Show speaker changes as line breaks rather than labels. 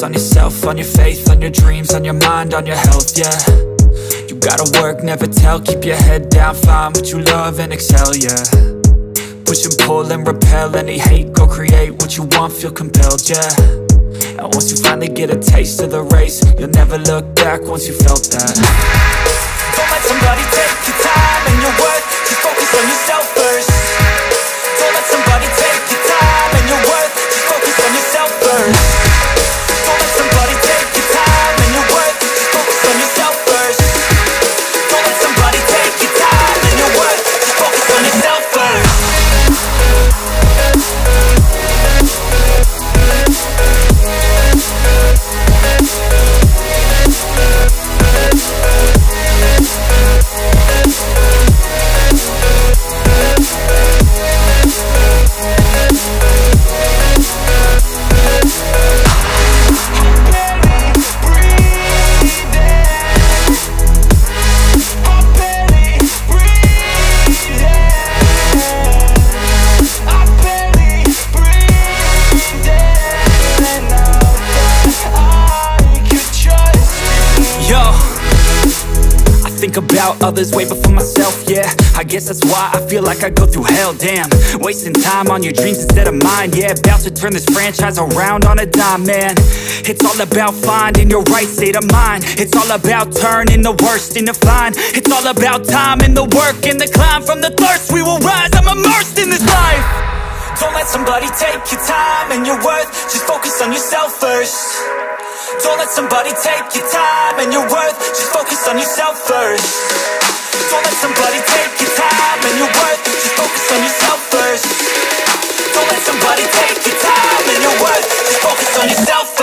on yourself, on your faith, on your dreams, on your mind, on your health, yeah. You gotta work, never tell, keep your head down, find what you love and excel, yeah. Push and pull and repel any hate, go create what you want, feel compelled, yeah. And once you finally get a taste of the race, you'll never look back once you felt that. Don't let somebody take your time and your worth, just focus on yourself first. Don't let somebody take your time and your worth, just focus on yourself first. Don't let somebody take your time and your worth, just focus on yourself first. Don't let somebody take your time and your worth, just focus on yourself first. About others way before myself, yeah. I guess that's why I feel like I go through hell, damn. Wasting time on your dreams instead of mine, yeah. About to turn this franchise around on a dime, man. It's all about finding your right state of mind. It's all about turning the worst into fine. It's all about time and the work and the climb. From the thirst we will rise, I'm immersed in this life. Don't let somebody take your time and your worth, just focus on yourself first. Don't let somebody take your time and your worth, just focus on yourself first. Don't let somebody take your time and your worth, just focus on yourself first. Don't let somebody take your time and your worth, just focus on yourself first.